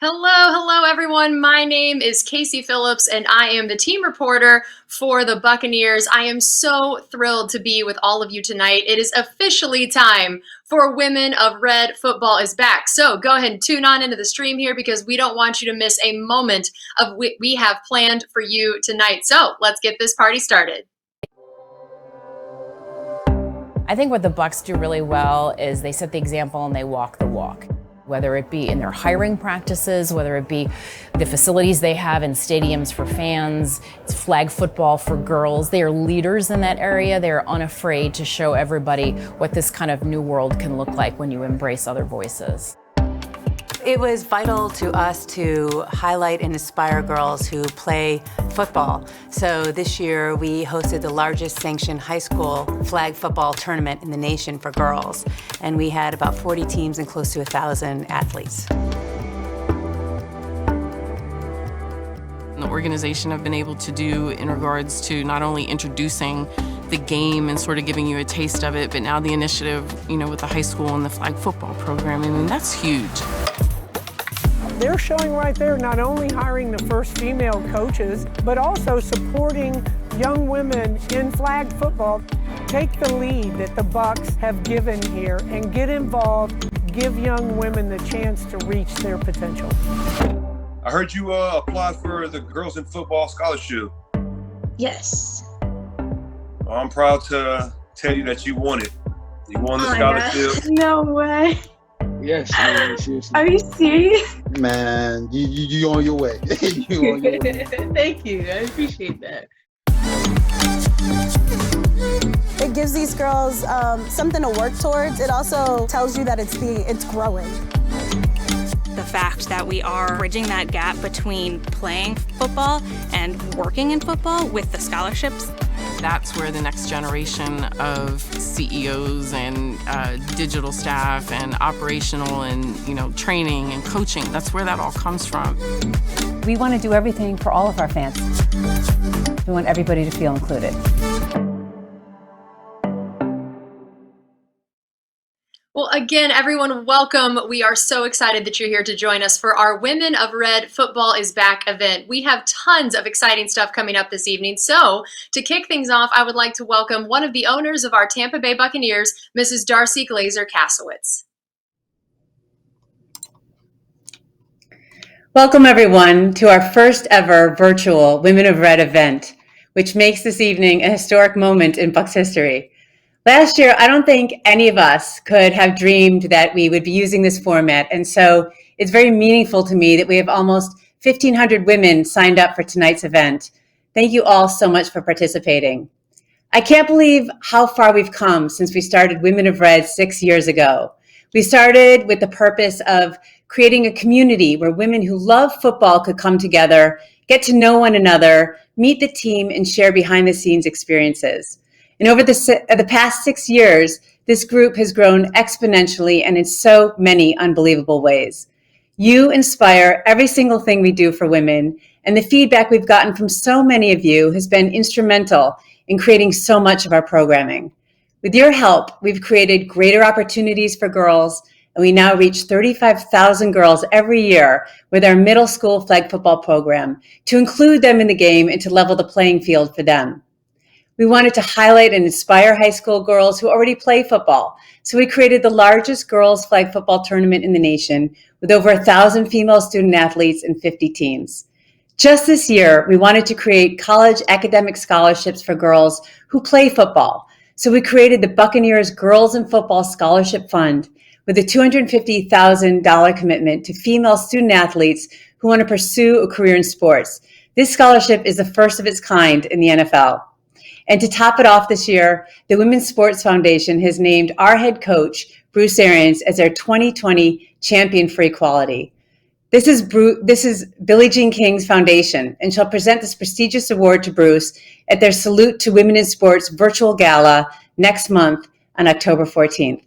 Hello, everyone. My name is Casey Phillips, and I am the team reporter for the Buccaneers. I am so thrilled to be with all of you tonight. It is officially time for Women of Red Football is back. So go ahead and tune on into the stream here because we don't want you to miss a moment of what we have planned for you tonight. So let's get this party started. I think what the Bucs do really well is they set the example and they walk the walk. Whether it be in their hiring practices, whether it be the facilities they have in stadiums for fans, it's flag football for girls. They are leaders in that area. They are unafraid to show everybody what this kind of new world can look like when you embrace other voices. It was vital to us to highlight and inspire girls who play football. So this year we hosted the largest sanctioned high school flag football tournament in the nation for girls. And we had about 40 teams and close to 1,000 athletes. The organization have been able to do in regards to not only introducing the game and sort of giving you a taste of it, but now the initiative, with the high school and the flag football program, that's huge. They're showing right there not only hiring the first female coaches, but also supporting young women in flag football. Take the lead that the Bucs have given here and get involved, give young women the chance to reach their potential. I heard you applied for the Girls in Football Scholarship. Yes. Well, I'm proud to tell you that you won it. You won the scholarship. No way. Yes, man, seriously. Are you serious? Man, you on your way. You on your way. Thank you. I appreciate that. It gives these girls something to work towards. It also tells you that it's growing. The fact that we are bridging that gap between playing football and working in football with the scholarships. That's where the next generation of CEOs and digital staff and operational and training and coaching, that's where that all comes from. We want to do everything for all of our fans. We want everybody to feel included. Well, again, everyone, welcome. We are so excited that you're here to join us for our Women of Red Football is Back event. We have tons of exciting stuff coming up this evening. So to kick things off, I would like to welcome one of the owners of our Tampa Bay Buccaneers, Mrs. Darcy Glazer-Kasowitz. Welcome, everyone, to our first ever virtual Women of Red event, which makes this evening a historic moment in Bucs history. Last year, I don't think any of us could have dreamed that we would be using this format. And so it's very meaningful to me that we have almost 1,500 women signed up for tonight's event. Thank you all so much for participating. I can't believe how far we've come since we started Women of Red 6 years ago. We started with the purpose of creating a community where women who love football could come together, get to know one another, meet the team, and share behind-the-scenes experiences. And over the past 6 years, this group has grown exponentially and in so many unbelievable ways. You inspire every single thing we do for women, and the feedback we've gotten from so many of you has been instrumental in creating so much of our programming. With your help, we've created greater opportunities for girls, and we now reach 35,000 girls every year with our middle school flag football program to include them in the game and to level the playing field for them. We wanted to highlight and inspire high school girls who already play football. So we created the largest girls flag football tournament in the nation with over 1,000 female student athletes and 50 teams. Just this year, we wanted to create college academic scholarships for girls who play football. So we created the Buccaneers Girls in Football Scholarship Fund with a $250,000 commitment to female student athletes who want to pursue a career in sports. This scholarship is the first of its kind in the NFL. And to top it off this year, the Women's Sports Foundation has named our head coach, Bruce Arians, as their 2020 Champion for Equality. This is Billie Jean King's foundation, and she'll present this prestigious award to Bruce at their Salute to Women in Sports virtual gala next month on October 14th.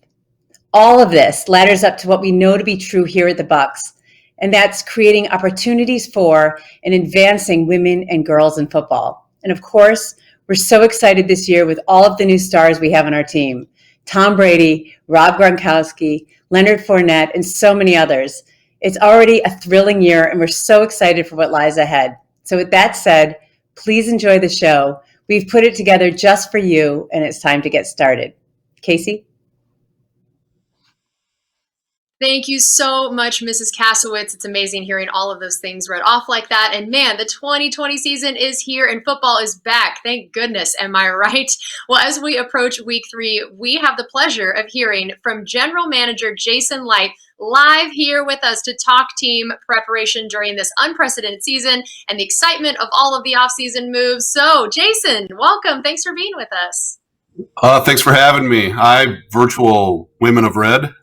All of this ladders up to what we know to be true here at the Bucs, and that's creating opportunities for and advancing women and girls in football. And of course, we're so excited this year with all of the new stars we have on our team. Tom Brady, Rob Gronkowski, Leonard Fournette, and so many others. It's already a thrilling year, and we're so excited for what lies ahead. So with that said, please enjoy the show. We've put it together just for you, and it's time to get started. Casey? Thank you so much, Mrs. Kasowitz. It's amazing hearing all of those things read off like that. And man, the 2020 season is here and football is back. Thank goodness. Am I right? Well, as we approach week 3, we have the pleasure of hearing from General Manager Jason Licht live here with us to talk team preparation during this unprecedented season and the excitement of all of the offseason moves. So, Jason, welcome. Thanks for being with us. Thanks for having me. Hi, virtual Women of Red.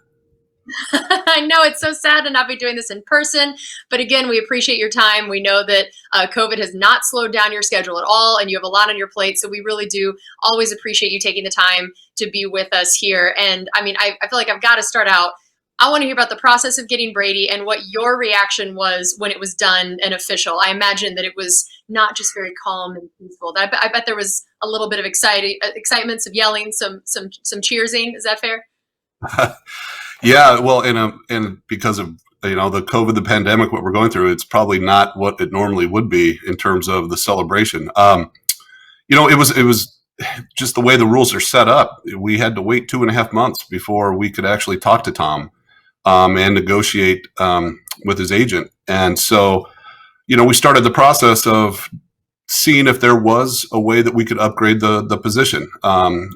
I know it's so sad to not be doing this in person, but again, we appreciate your time. We know that COVID has not slowed down your schedule at all, and you have a lot on your plate, so we really do always appreciate you taking the time to be with us here. And I mean, I feel like I've got to start out. I want to hear about the process of getting Brady and what your reaction was when it was done and official. I imagine that it was not just very calm and peaceful. I bet there was a little bit of excitement, some yelling, some cheersing. Is that fair? Yeah, well, and because of the COVID, the pandemic, what we're going through, it's probably not what it normally would be in terms of the celebration. It was just the way the rules are set up. We had to wait 2.5 months before we could actually talk to Tom and negotiate with his agent, and so we started the process of seeing if there was a way that we could upgrade the position.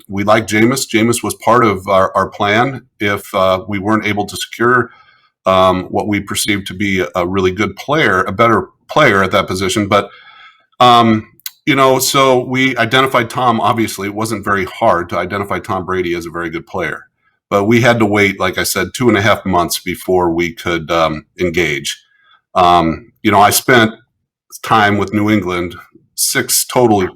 We like Jameis. Jameis was part of our plan if we weren't able to secure what we perceived to be a really good player, a better player at that position. But, so we identified Tom. Obviously, it wasn't very hard to identify Tom Brady as a very good player. But we had to wait, like I said, 2.5 months before we could engage. I spent time with New England, 6 total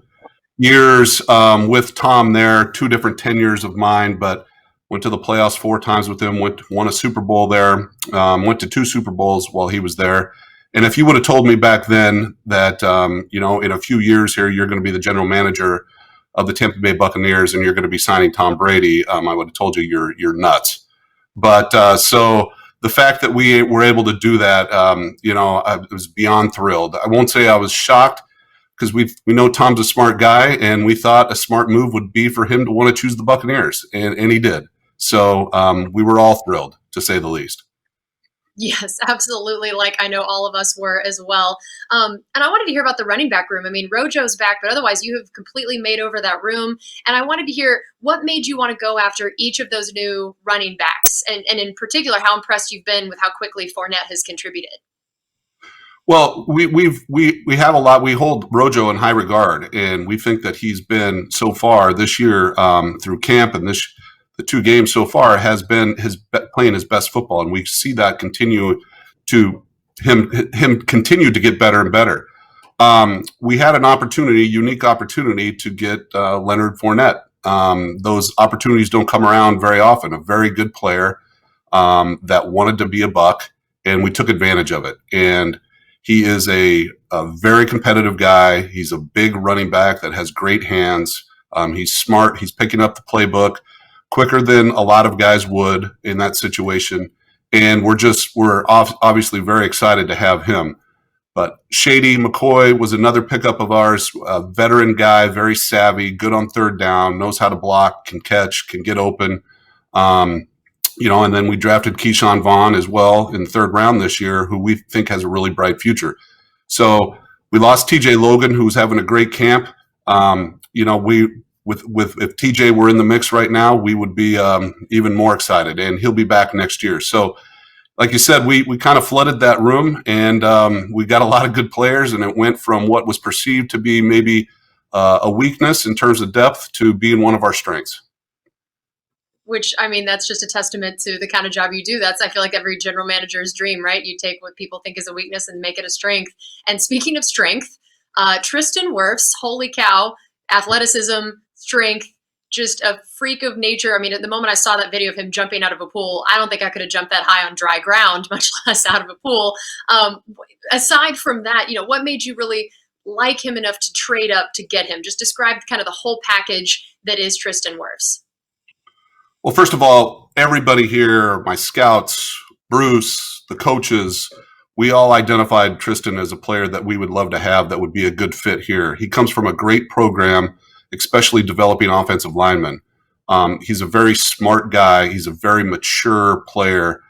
years with Tom there, 2 different tenures of mine, but went to the playoffs 4 times with him, won a Super Bowl there, went to 2 Super Bowls while he was there. And if you would have told me back then that, in a few years here, you're going to be the general manager of the Tampa Bay Buccaneers and you're going to be signing Tom Brady, I would have told you you're nuts. But so the fact that we were able to do that, I was beyond thrilled. I won't say I was shocked, because we know Tom's a smart guy, and we thought a smart move would be for him to want to choose the Buccaneers, and he did. So we were all thrilled, to say the least. Yes, absolutely. Like I know all of us were as well. And I wanted to hear about the running back room. I mean, Rojo's back, but otherwise you have completely made over that room. And I wanted to hear what made you want to go after each of those new running backs, and in particular, how impressed you've been with how quickly Fournette has contributed. Well, we have a lot. We hold Rojo in high regard, and we think that he's been so far this year through camp and the 2 games so far has been playing his best football, and we see that continue to him continue to get better and better. We had an unique opportunity to get Leonard Fournette. Those opportunities don't come around very often. A very good player that wanted to be a Buc, and we took advantage of it. And he is a very competitive guy. He's a big running back that has great hands. He's smart. He's picking up the playbook quicker than a lot of guys would in that situation. And we're obviously very excited to have him. But Shady Mccoy was another pickup of ours, a veteran guy, very savvy, good on 3rd down, knows how to block, can catch, can get open. And then we drafted Keyshawn Vaughn as well in the 3rd round this year, who we think has a really bright future. So we lost TJ Logan, who's having a great camp. If TJ were in the mix right now, we would be even more excited, and he'll be back next year. So, like you said, we kind of flooded that room, and we got a lot of good players, and it went from what was perceived to be maybe a weakness in terms of depth to being one of our strengths. Which, I mean, that's just a testament to the kind of job you do. That's, I feel like, every general manager's dream, right? You take what people think is a weakness and make it a strength. And speaking of strength, Tristan Wirfs, holy cow, athleticism, strength, just a freak of nature. I mean, at the moment I saw that video of him jumping out of a pool, I don't think I could have jumped that high on dry ground, much less out of a pool. Aside from that, what made you really like him enough to trade up to get him? Just describe kind of the whole package that is Tristan Wirfs. Well, first of all, everybody here, my scouts, Bruce, the coaches, we all identified Tristan as a player that we would love to have that would be a good fit here. He comes from a great program, especially developing offensive linemen. He's a very smart guy. He's a very mature player,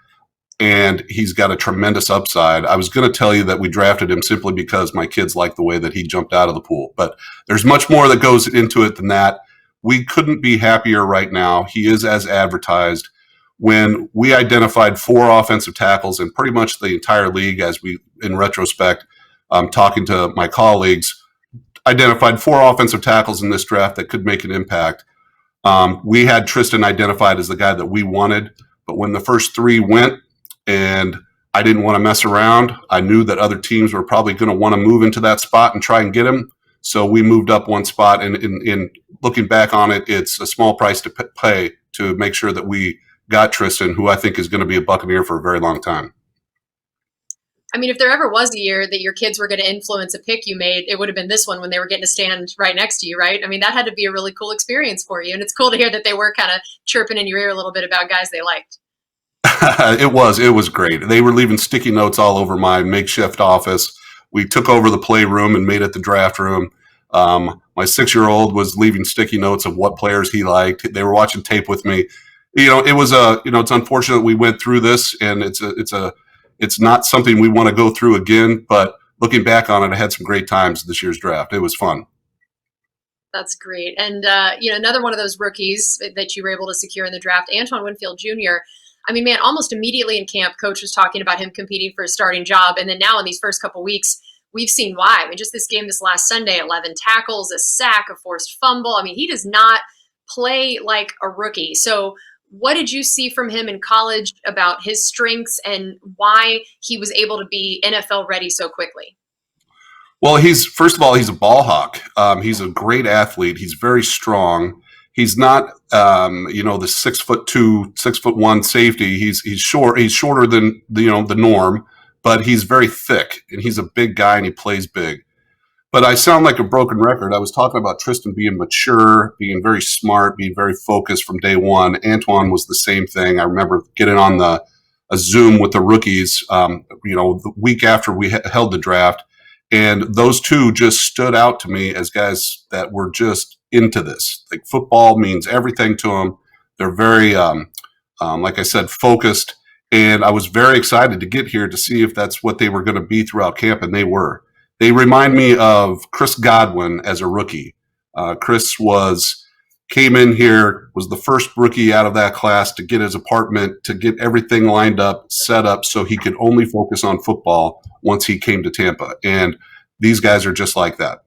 and he's got a tremendous upside. I was going to tell you that we drafted him simply because my kids like the way that he jumped out of the pool, but there's much more that goes into it than that. We couldn't be happier right now. He is as advertised. When we identified 4 offensive tackles and pretty much the entire league, as we, in retrospect, talking to my colleagues, identified 4 offensive tackles in this draft that could make an impact. We had Tristan identified as the guy that we wanted, but when the first 3 went and I didn't want to mess around, I knew that other teams were probably going to want to move into that spot and try and get him. So we moved up 1 spot, and in looking back on it, it's a small price to pay to make sure that we got Tristan, who I think is going to be a Buccaneer for a very long time. I mean, if there ever was a year that your kids were going to influence a pick you made, it would have been this one when they were getting to stand right next to you, right? I mean, that had to be a really cool experience for you. And it's cool to hear that they were kind of chirping in your ear a little bit about guys they liked. It was great. They were leaving sticky notes all over my makeshift office. We took over the playroom and made it the draft room. My 6-year-old was leaving sticky notes of what players he liked. They were watching tape with me. It was it's unfortunate we went through this, and it's not something we want to go through again, but looking back on it, I had some great times this year's draft. It was fun. That's great. And, another one of those rookies that you were able to secure in the draft, Anton Winfield Jr. I mean, man, almost immediately in camp, coach was talking about him competing for a starting job. And then now in these first couple weeks, we've seen why. I mean, just this game this last Sunday, 11 tackles, a sack, a forced fumble. I mean, he does not play like a rookie. So what did you see from him in college about his strengths and why he was able to be NFL ready so quickly? Well, first of all, he's a ball hawk. He's a great athlete. He's very strong. He's not, the 6'2", 6'1" safety. He's short. He's shorter than the norm, but he's very thick, and he's a big guy, and he plays big. But I sound like a broken record. I was talking about Tristan being mature, being very smart, being very focused from day one. Antoine was the same thing. I remember getting on a Zoom with the rookies, the week after we held the draft, and those two just stood out to me as guys that were just into this. Like, football means everything to them. They're very, like I said, focused. And I was very excited to get here to see if that's what they were going to be throughout camp, and they were. They remind me of Chris Godwin as a rookie. Chris came in here, was the first rookie out of that class to get his apartment, to get everything lined up, set up so he could only focus on football once he came to Tampa. And these guys are just like that.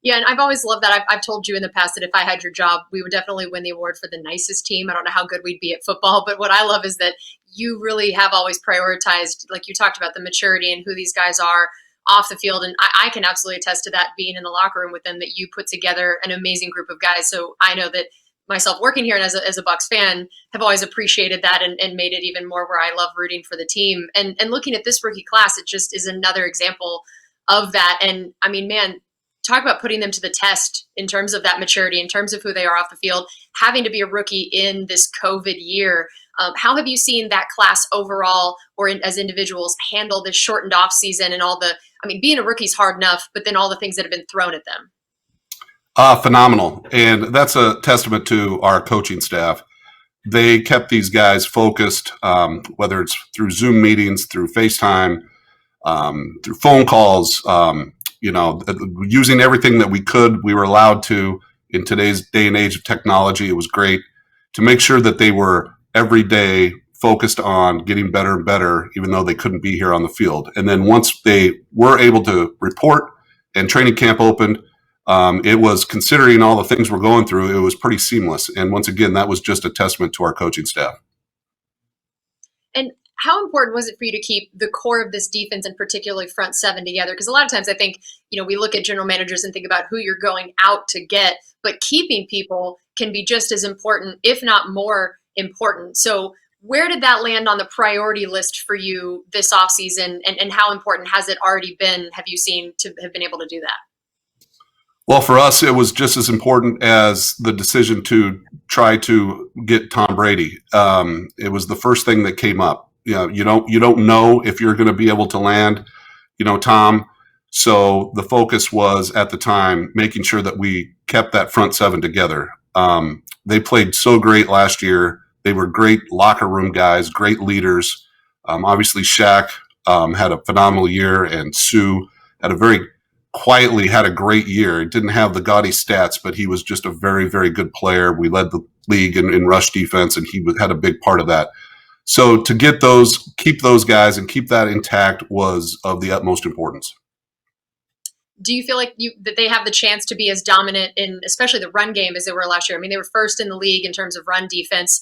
Yeah, and I've always loved that. I've told you in the past that if I had your job, we would definitely win the award for the nicest team. I don't know how good we'd be at football, but what I love is that you really have always prioritized, like you talked about, the maturity and who these guys are off the field. And I can absolutely attest to that, being in the locker room with them, that you put together an amazing group of guys. So I know that myself working here and as a Bucs fan have always appreciated that and made it even more where I love rooting for the team. And looking at this rookie class, it just is another example of that. And I mean, man, talk about putting them to the test in terms of that maturity, in terms of who they are off the field, having to be a rookie in this COVID year. How have you seen that class overall, or as individuals, handle this shortened off season and being a rookie is hard enough, but then all the things that have been thrown at them? Phenomenal. And that's a testament to our coaching staff. They kept these guys focused, whether it's through Zoom meetings, through FaceTime, through phone calls, using everything that we were allowed to in today's day and age of technology. It was great to make sure that they were every day focused on getting better and better, even though they couldn't be here on the field. And then once they were able to report and training camp opened, it was, considering all the things we're going through, it was pretty seamless. And once again, that was just a testament to our coaching staff. And how important was it for you to keep the core of this defense, and particularly front seven, together? Because a lot of times I think, we look at general managers and think about who you're going out to get, but keeping people can be just as important, if not more important. So where did that land on the priority list for you this offseason, and how important has it already been, have you seen, to have been able to do that? Well, for us, it was just as important as the decision to try to get Tom Brady. It was the first thing that came up. you don't know if you're going to be able to land, Tom. So the focus was at the time making sure that we kept that front seven together. They played so great last year. They were great locker room guys, great leaders. Obviously, Shaq had a phenomenal year, and Sue had a great year. He didn't have the gaudy stats, but he was just a very, very good player. We led the league in rush defense, and he had a big part of that. So to keep those guys and keep that intact was of the utmost importance. Do you feel like that they have the chance to be as dominant in especially the run game as they were last year? I mean, they were first in the league in terms of run defense,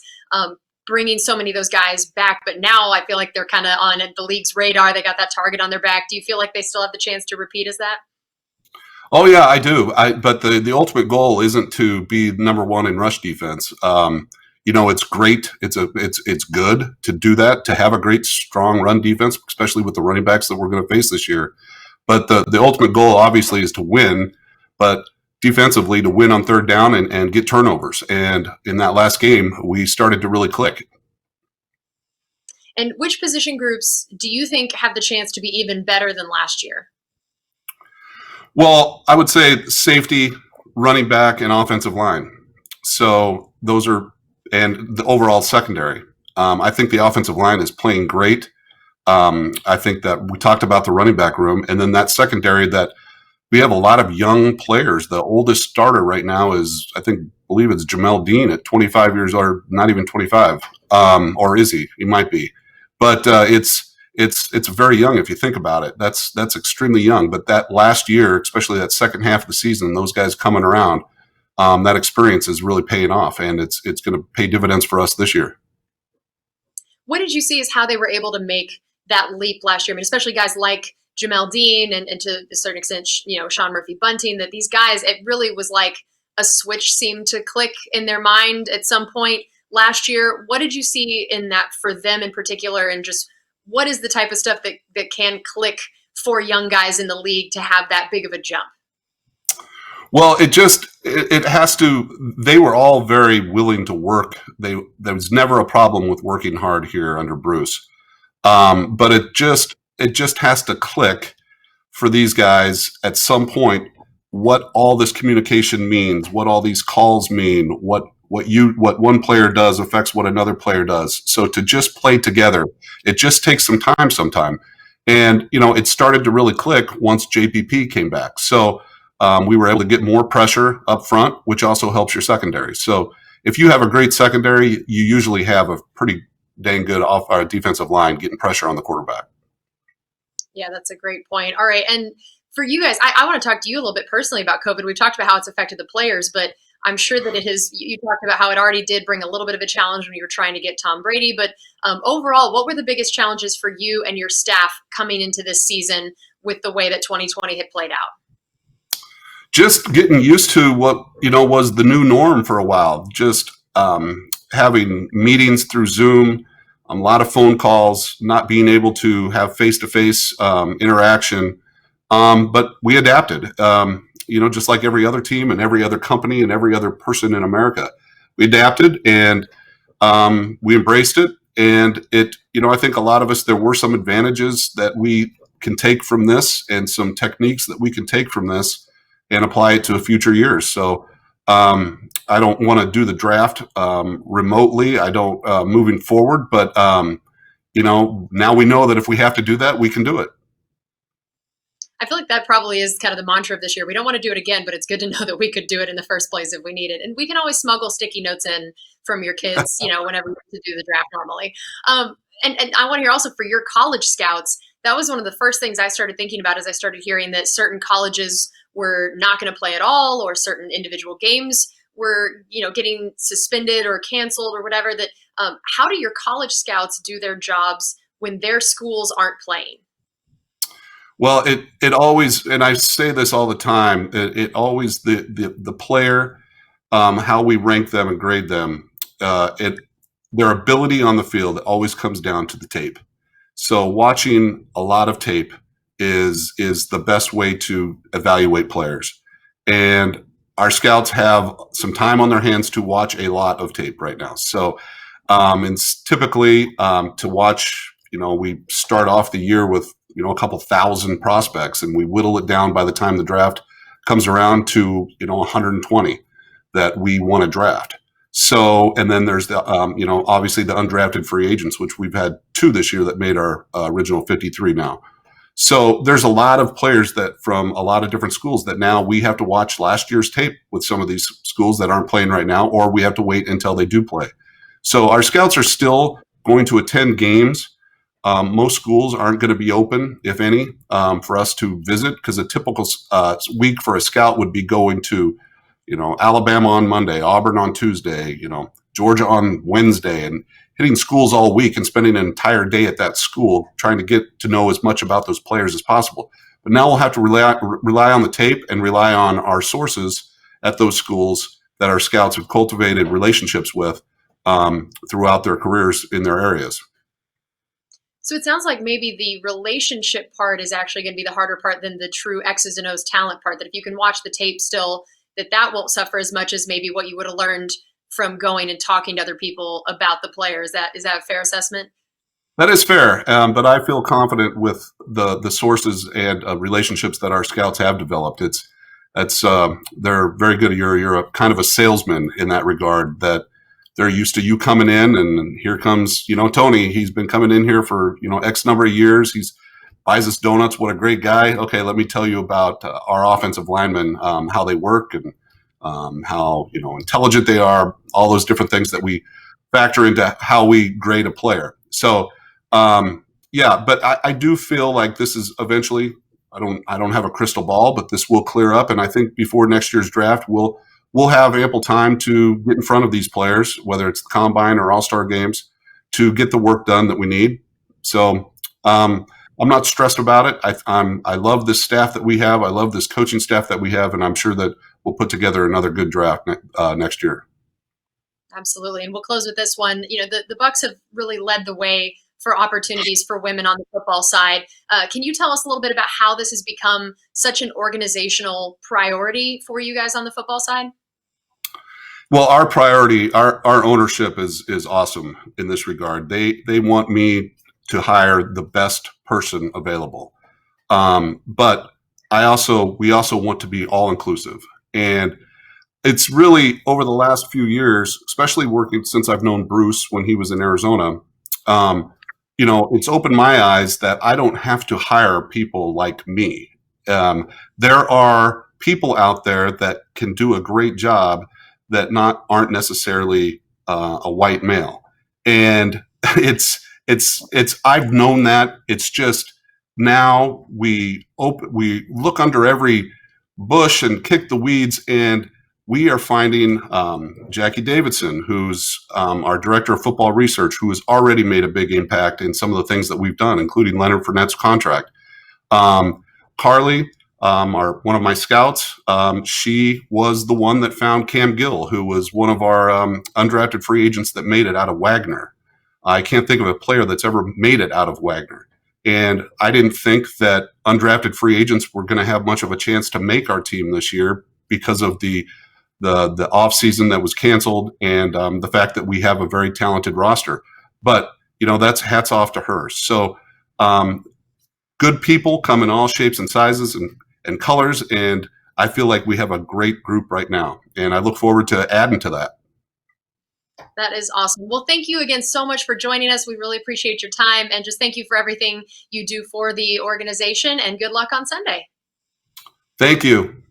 bringing so many of those guys back. But now I feel like they're kind of on the league's radar. They got that target on their back. Do you feel like they still have the chance to repeat as that? Oh, yeah, I do. But the ultimate goal isn't to be number one in rush defense. It's great. It's good to do that, to have a great, strong run defense, especially with the running backs that we're going to face this year. But the ultimate goal, obviously, is to win, but defensively to win on third down and get turnovers. And in that last game, we started to really click. And which position groups do you think have the chance to be even better than last year? Well, I would say safety, running back, and offensive line. So those are, and the overall secondary. I think the offensive line is playing great. I think that we talked about the running back room, and then that secondary, that we have a lot of young players. The oldest starter right now is, believe it's Jamel Dean at 25 years old, or not even 25. Or is he? He might be. But it's very young if you think about it. That's extremely young. But that last year, especially that second half of the season, those guys coming around, that experience is really paying off, and it's going to pay dividends for us this year. What did you see as how they were able to make that leap last year? I mean, especially guys like Jamel Dean and to a certain extent, Sean Murphy-Bunting, that these guys, it really was like a switch seemed to click in their mind at some point last year. What did you see in that for them in particular, and just what is the type of stuff that can click for young guys in the league to have that big of a jump? Well, it has to. They were all very willing to work. There was never a problem with working hard here under Bruce. But it just has to click for these guys at some point. What all this communication means, what all these calls mean, what one player does affects what another player does. So to just play together, it just takes some time sometime. And it started to really click once JPP came back. So we were able to get more pressure up front, which also helps your secondary. So if you have a great secondary, you usually have a pretty dang good defensive line getting pressure on the quarterback. Yeah, that's a great point. All right. And for you guys, I want to talk to you a little bit personally about COVID. We've talked about how it's affected the players, but I'm sure that it has, you talked about how it already did bring a little bit of a challenge when you were trying to get Tom Brady. But overall, what were the biggest challenges for you and your staff coming into this season with the way that 2020 had played out? Just getting used to what, was the new norm for a while. Just having meetings through Zoom, a lot of phone calls, not being able to have face-to-face interaction. But we adapted, just like every other team and every other company and every other person in America. We adapted and we embraced it. And I think a lot of us, there were some advantages that we can take from this and some techniques that we can take from this and apply it to future years. So I don't want to do the draft remotely. I don't moving forward, but now we know that if we have to do that, we can do it. I feel like that probably is kind of the mantra of this year. We don't want to do it again, but it's good to know that we could do it in the first place if we need it. And we can always smuggle sticky notes in from your kids, whenever we have to do the draft normally. And I want to hear also for your college scouts, that was one of the first things I started thinking about as I started hearing that certain colleges were not going to play at all, or certain individual games were, getting suspended or canceled or whatever. That how do your college scouts do their jobs when their schools aren't playing? Well, it always, and I say this all the time, it always, the player, how we rank them and grade them, their ability on the field always comes down to the tape. So watching a lot of tape is the best way to evaluate players. And our scouts have some time on their hands to watch a lot of tape right now. So and typically to watch we start off the year with, a couple thousand prospects, and we whittle it down by the time the draft comes around to, 120 that we want to draft. So, and then there's the, obviously the undrafted free agents, which we've had 2 this year that made our original 53 now. So there's a lot of players that from a lot of different schools that now we have to watch last year's tape with some of these schools that aren't playing right now, or we have to wait until they do play. So our scouts are still going to attend games. Most schools aren't going to be open, if any, for us to visit, because a typical week for a scout would be going to, Alabama on Monday, Auburn on Tuesday, Georgia on Wednesday, and hitting schools all week and spending an entire day at that school trying to get to know as much about those players as possible. But now we'll have to rely on the tape and rely on our sources at those schools that our scouts have cultivated relationships with throughout their careers in their areas. So it sounds like maybe the relationship part is actually going to be the harder part than the true X's and O's talent part, that if you can watch the tape still, that won't suffer as much as maybe what you would have learned from going and talking to other people about the players. Is that a fair assessment? That is fair, but I feel confident with the sources and relationships that our scouts have developed. They're very good. You're kind of a salesman in that regard, that they're used to you coming in, and here comes, Tony. He's been coming in here for, X number of years. He's buys us donuts. What a great guy. Okay, let me tell you about our offensive linemen, how they work, and how intelligent they are. All those different things that we factor into how we grade a player. So, but I do feel like this is eventually. I don't have a crystal ball, but this will clear up, and I think before next year's draft, we'll have ample time to get in front of these players, whether it's the combine or all-star games, to get the work done that we need. So I'm not stressed about it. I love this staff that we have. I love this coaching staff that we have, and I'm sure that we'll put together another good draft next year. Absolutely. And we'll close with this one. The Bucs have really led the way for opportunities for women on the football side. Can you tell us a little bit about how this has become such an organizational priority for you guys on the football side? Well, our priority, our ownership is awesome in this regard. They want me to hire the best person available. But we also want to be all inclusive. And it's really over the last few years, especially working since I've known Bruce when he was in Arizona, it's opened my eyes that I don't have to hire people like me. There are people out there that can do a great job that aren't necessarily a white male. And I've known that. It's just now we look under every bush and kick the weeds, and we are finding Jackie Davidson, who's our director of football research, who has already made a big impact in some of the things that we've done, including Leonard Fournette's contract. Carly, one of my scouts, she was the one that found Cam Gill, who was one of our undrafted free agents that made it out of Wagner. I can't think of a player that's ever made it out of Wagner. And I didn't think that undrafted free agents were going to have much of a chance to make our team this year because of the off season that was canceled and the fact that we have a very talented roster. But, that's hats off to her. So good people come in all shapes and sizes and colors. And I feel like we have a great group right now. And I look forward to adding to that. That is awesome. Well, thank you again so much for joining us. We really appreciate your time, and just thank you for everything you do for the organization, and good luck on Sunday. Thank you.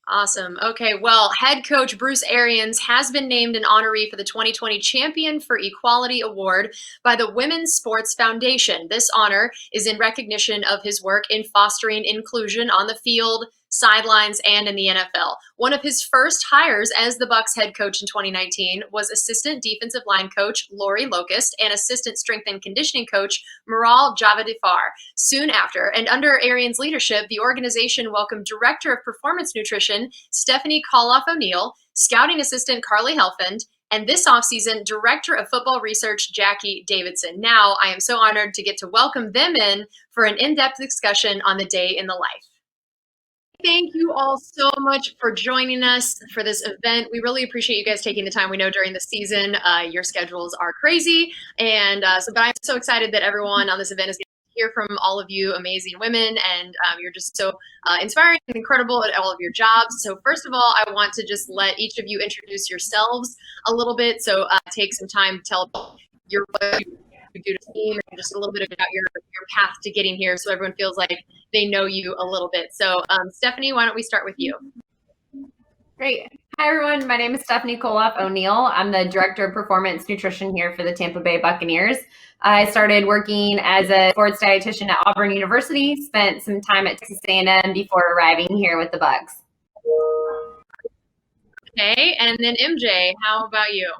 Awesome. Okay, well, head coach Bruce Arians has been named an honoree for the 2020 Champion for Equality Award by the Women's Sports Foundation. This honor is in recognition of his work in fostering inclusion on the field, sidelines, and in the NFL. One of his first hires as the Bucs head coach in 2019 was assistant defensive line coach Lo Locust and assistant strength and conditioning coach Maral Javadifar. Soon after, and under Arians' leadership, the organization welcomed director of performance nutrition Stephanie Kolloff O'Neill, scouting assistant Carly Helfand, and this offseason, director of football research Jackie Davidson. Now, I am so honored to get to welcome them in for an in-depth discussion on the day in the life. Thank you all so much for joining us for this event. We really appreciate you guys taking the time. We know during the season, your schedules are crazy. And but I'm so excited that everyone on this event is going to hear from all of you amazing women. And you're just so inspiring and incredible at all of your jobs. So first of all, I want to just let each of you introduce yourselves a little bit. So take some time to tell what you do to team and just a little bit about your path to getting here so everyone feels like they know you a little bit. So Stephanie, why don't we start with you? Great. Hi, everyone. My name is Stephanie Kolloff O'Neill. I'm the Director of Performance Nutrition here for the Tampa Bay Buccaneers. I started working as a sports dietitian at Auburn University, spent some time at Texas A&M before arriving here with the Bucs. Okay, and then MJ, how about you?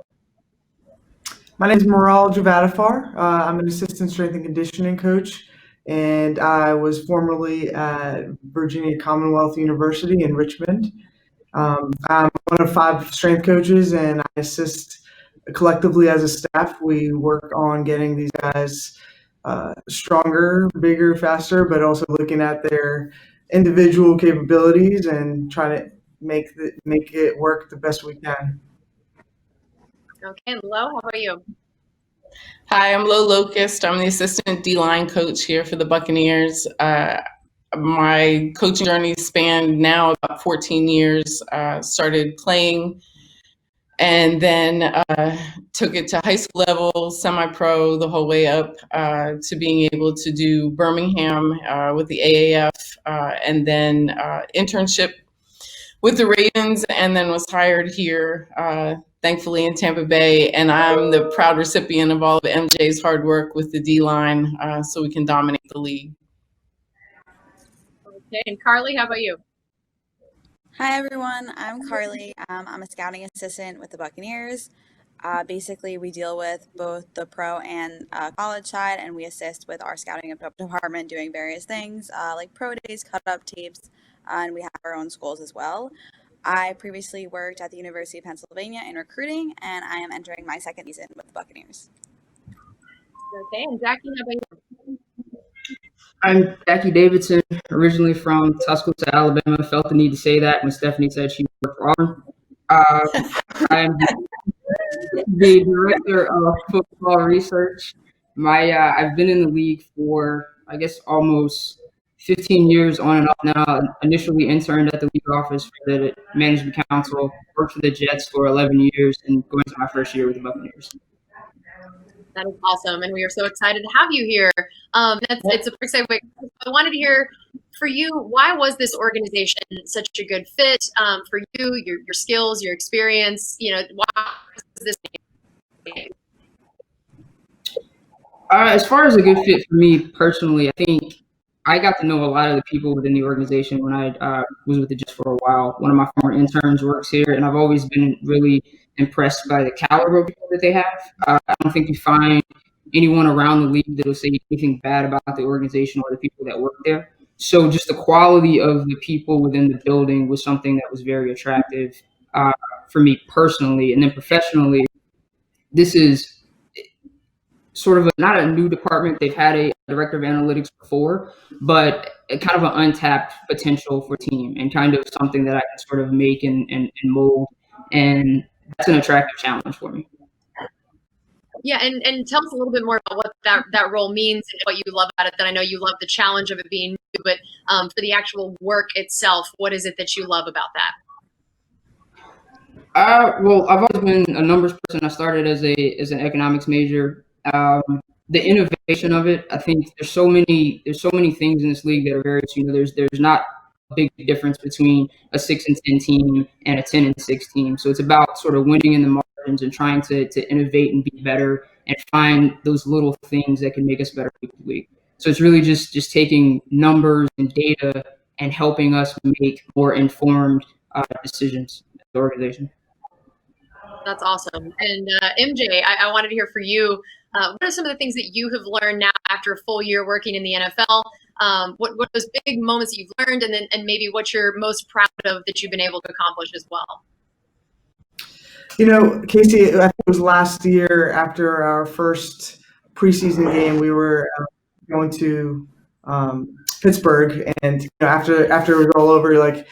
My name is Maral Javadifar. I'm an assistant strength and conditioning coach, and I was formerly at Virginia Commonwealth University in Richmond. I'm one of 5 strength coaches, and I assist collectively as a staff. We work on getting these guys stronger, bigger, faster, but also looking at their individual capabilities and trying to make it work the best we can. Okay, Lo, how about you? Hi, I'm Lo Locust. I'm the assistant D-line coach here for the Buccaneers. My coaching journey spanned now about 14 years. Started playing and then took it to high school level, semi-pro, the whole way up to being able to do Birmingham with the AAF and then internship with the Ravens, and then was hired here, thankfully in Tampa Bay. And I'm the proud recipient of all of MJ's hard work with the D-line so we can dominate the league. Okay, and Carly, how about you? Hi, everyone. I'm Carly. I'm a scouting assistant with the Buccaneers. Basically, we deal with both the pro and college side, and we assist with our scouting department doing various things like pro days, cut-up tapes, and we have our own schools as well. I previously worked at the University of Pennsylvania in recruiting, and I am entering my 2nd season with the Buccaneers. Okay, and Jackie, how about you? I'm Becky Davidson, originally from Tuscaloosa, Alabama. Felt the need to say that when Stephanie said she worked for Auburn. I'm the director of football research. I've been in the league for, I guess, almost 15 years on and off now. Initially interned at the league office for the management council, worked for the Jets for 11 years, and going to my 1st year with the Buccaneers. That is awesome, and we are so excited to have you here. It's a perfect segue. I wanted to hear for you, why was this organization such a good fit for you, your skills, your experience? Why was this? As far as a good fit for me personally, I think I got to know a lot of the people within the organization when I was with it just for a while. One of my former interns works here, and I've always been really impressed by the caliber of people that they have. I don't think you find anyone around the league that will say anything bad about the organization or the people that work there. So just the quality of the people within the building was something that was very attractive for me personally. And then professionally, this is sort of not a new department. They've had a director of analytics before, but kind of an untapped potential for team and kind of something that I can sort of make and mold. And that's an attractive challenge for me. Yeah, and tell us a little bit more about what that role means and what you love about it. That I know you love the challenge of it being new, but for the actual work itself, what is it that you love about that? Well, I've always been a numbers person. I started as an economics major. The innovation of it, I think there's so many things in this league that are very, there's not a big difference between a 6-10 team and a 10-6 team. So it's about sort of winning in the margins and trying to innovate and be better and find those little things that can make us better week to week. So it's really just taking numbers and data and helping us make more informed decisions as an organization. That's awesome. And MJ, I wanted to hear for you, what are some of the things that you have learned now after a full year working in the NFL? What are those big moments that you've learned, and maybe what you're most proud of that you've been able to accomplish as well? Casey, I think it was last year after our first preseason game, we were going to Pittsburgh, and after it was all over, like,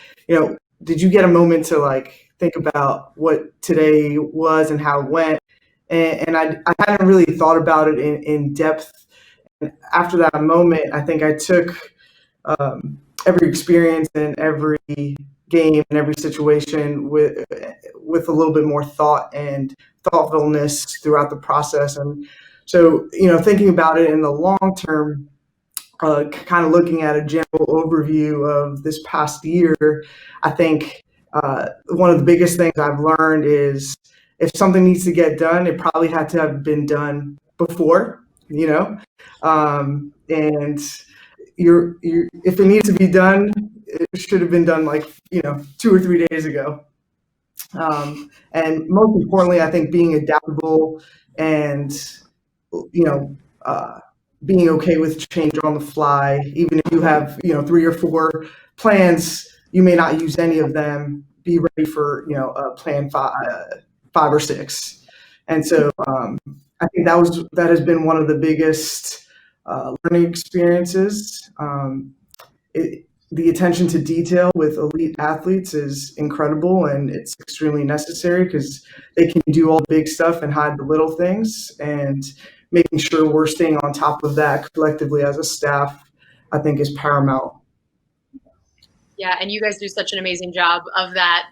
did you get a moment to like think about what today was and how it went? And I hadn't really thought about it in depth. And after that moment, I think I took every experience and every game and every situation with a little bit more thought and thoughtfulness throughout the process. And so, thinking about it in the long term, kind of looking at a general overview of this past year, I think one of the biggest things I've learned is if something needs to get done, it probably had to have been done before, and if it needs to be done, it should have been done like 2 or 3 days ago. And most importantly, I think being adaptable and being okay with change on the fly. Even if you have 3 or 4 plans, you may not use any of them. Be ready for plan 5 or 6. And so I think that has been one of the biggest learning experiences. The attention to detail with elite athletes is incredible, and it's extremely necessary because they can do all the big stuff and hide the little things. And making sure we're staying on top of that collectively as a staff, I think, is paramount. Yeah, and you guys do such an amazing job of that.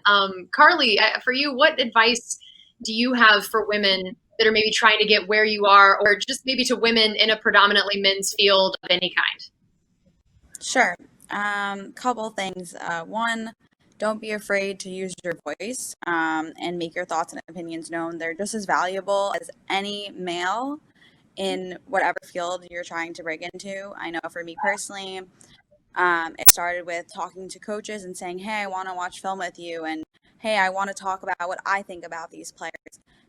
Carly, for you, what advice do you have for women that are maybe trying to get where you are, or just maybe to women in a predominantly men's field of any kind? Sure. Couple things. One, don't be afraid to use your voice and make your thoughts and opinions known. They're just as valuable as any male in whatever field you're trying to break into. I know for me personally, it started with talking to coaches and saying, hey, I want to watch film with you, and hey, I want to talk about what I think about these players.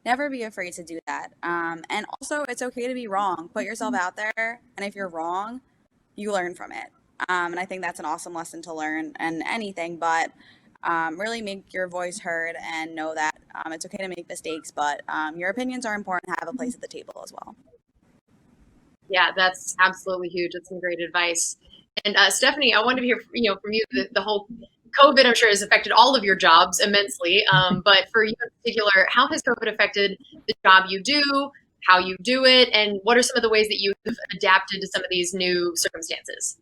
Never be afraid to do that. And also, it's okay to be wrong. Put yourself out there, and if you're wrong, you learn from it. And I think that's an awesome lesson to learn in anything, but really make your voice heard and know that it's okay to make mistakes, but your opinions are important to have a place at the table as well. Yeah, that's absolutely huge. That's some great advice. And Stephanie, I wanted to hear from you. The whole COVID, I'm sure, has affected all of your jobs immensely. But for you in particular, how has COVID affected the job you do, how you do it, and what are some of the ways that you have adapted to some of these new circumstances?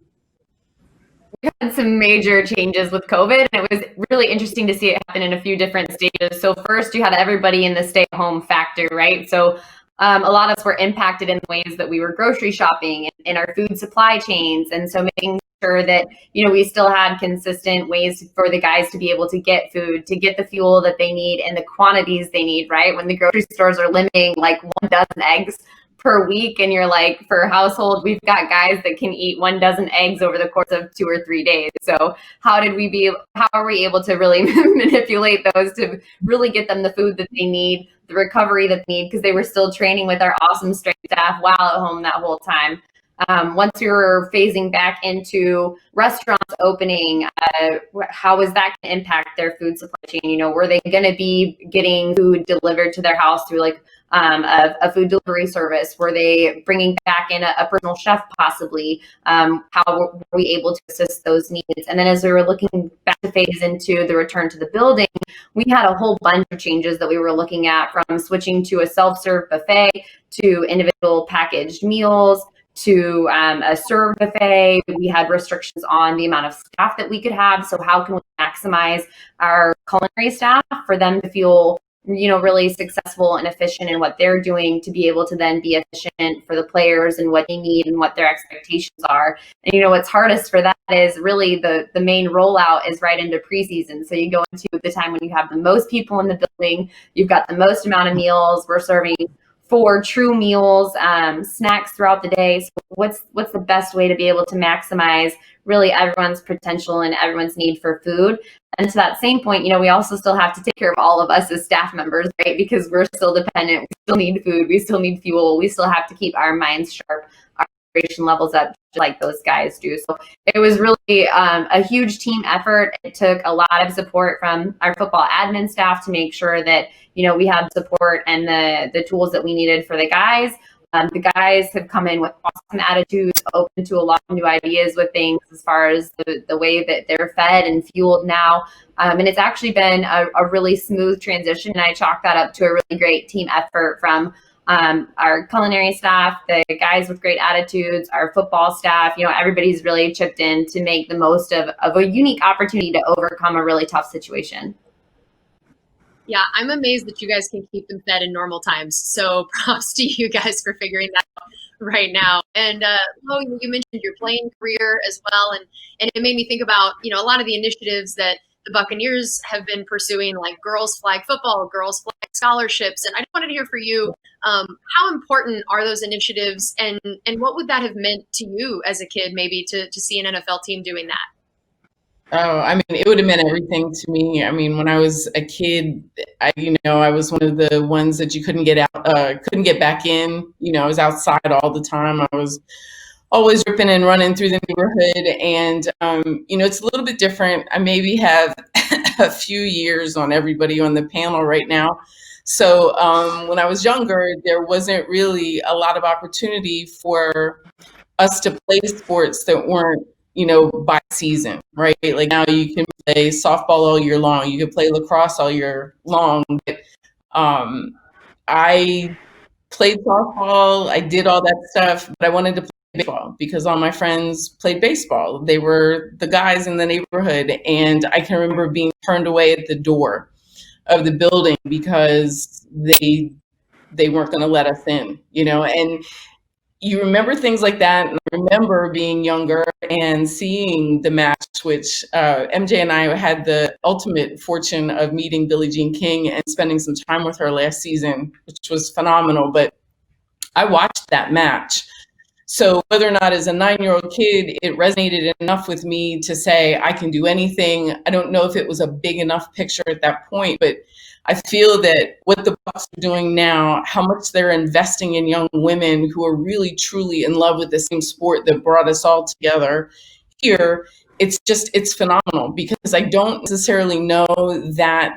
We had some major changes with COVID, and it was really interesting to see it happen in a few different stages. So first, you had everybody in the stay-at-home factor, right? So a lot of us were impacted in ways that we were grocery shopping in our food supply chains. And so making sure that, we still had consistent ways for the guys to be able to get food, to get the fuel that they need and the quantities they need, right? When the grocery stores are limiting like 1 dozen eggs per week, and you're like, for a household, we've got guys that can eat 1 dozen eggs over the course of 2 or 3 days. So how are we able to really manipulate those to really get them the food that they need, the recovery that they need, because they were still training with our awesome strength staff while at home that whole time. Once we were phasing back into restaurants opening, how was that going to impact their food supply chain? Were they going to be getting food delivered to their house through like a food delivery service? Were they bringing back in a personal chef possibly? How were we able to assist those needs? And then as we were looking back to phase into the return to the building, we had a whole bunch of changes that we were looking at, from switching to a self-serve buffet to individual packaged meals to a serve buffet. We had restrictions on the amount of staff that we could have. So how can we maximize our culinary staff for them to feel really successful and efficient in what they're doing, to be able to then be efficient for the players and what they need and what their expectations are. And what's hardest for that is really the main rollout is right into preseason. So you go into the time when you have the most people in the building, you've got the most amount of meals. We're serving 4 true meals, snacks throughout the day. So what's the best way to be able to maximize really everyone's potential and everyone's need for food? And to that same point, we also still have to take care of all of us as staff members, right? Because we're still dependent. We still need food. We still need fuel. We still have to keep our minds sharp, our vibration levels up, like those guys do. So it was really a huge team effort. It took a lot of support from our football admin staff to make sure that, we had support and the tools that we needed for the guys, The guys have come in with awesome attitudes, open to a lot of new ideas with things as far as the way that they're fed and fueled now. And it's actually been a really smooth transition. And I chalk that up to a really great team effort from our culinary staff, the guys with great attitudes, our football staff. Everybody's really chipped in to make the most of a unique opportunity to overcome a really tough situation. Yeah, I'm amazed that you guys can keep them fed in normal times. So props to you guys for figuring that out right now. And Lo, you mentioned your playing career as well, and it made me think about a lot of the initiatives that the Buccaneers have been pursuing, like girls flag football, girls flag scholarships. And I just wanted to hear for you, how important are those initiatives, and what would that have meant to you as a kid, maybe to see an NFL team doing that? Oh, I mean, it would have meant everything to me. I mean, when I was a kid, I was one of the ones that you couldn't get out, couldn't get back in. I was outside all the time. I was always ripping and running through the neighborhood. And, it's a little bit different. I maybe have a few years on everybody on the panel right now. So when I was younger, there wasn't really a lot of opportunity for us to play sports that weren't by season, right? Like now you can play softball all year long. You can play lacrosse all year long. But, I played softball. I did all that stuff, but I wanted to play baseball because all my friends played baseball. They were the guys in the neighborhood. And I can remember being turned away at the door of the building because they weren't going to let us in, and you remember things like that. And I remember being younger and seeing the match, which MJ and I had the ultimate fortune of meeting Billie Jean King and spending some time with her last season, which was phenomenal. But I watched that match. So whether or not as a 9-year-old kid, it resonated enough with me to say, I can do anything. I don't know if it was a big enough picture at that point, but I feel that what the Bucs are doing now, how much they're investing in young women who are really, truly in love with the same sport that brought us all together here, it's phenomenal, because I don't necessarily know that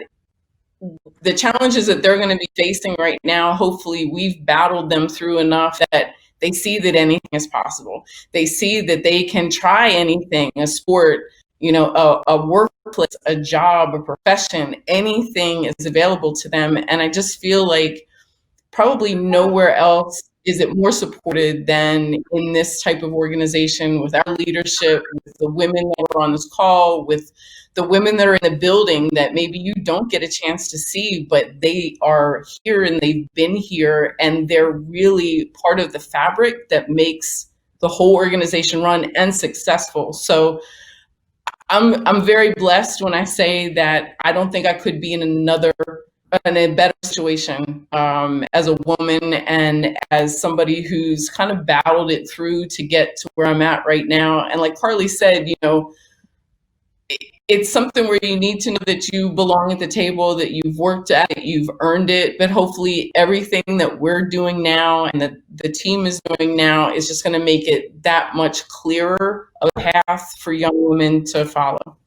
the challenges that they're going to be facing right now, hopefully we've battled them through enough that they see that anything is possible. They see that they can try anything, a sport, a workplace, a job, a profession, anything is available to them. And I just feel like probably nowhere else is it more supported than in this type of organization, with our leadership, with the women that are on this call, with the women that are in the building that maybe you don't get a chance to see, but they are here and they've been here and they're really part of the fabric that makes the whole organization run and successful. So I'm very blessed when I say that I don't think I could be in a better situation as a woman and as somebody who's kind of battled it through to get to where I'm at right now. And like Carly said, it's something where you need to know that you belong at the table, that you've worked at it, you've earned it. But hopefully everything that we're doing now and that the team is doing now is just going to make it that much clearer of a path for young women to follow.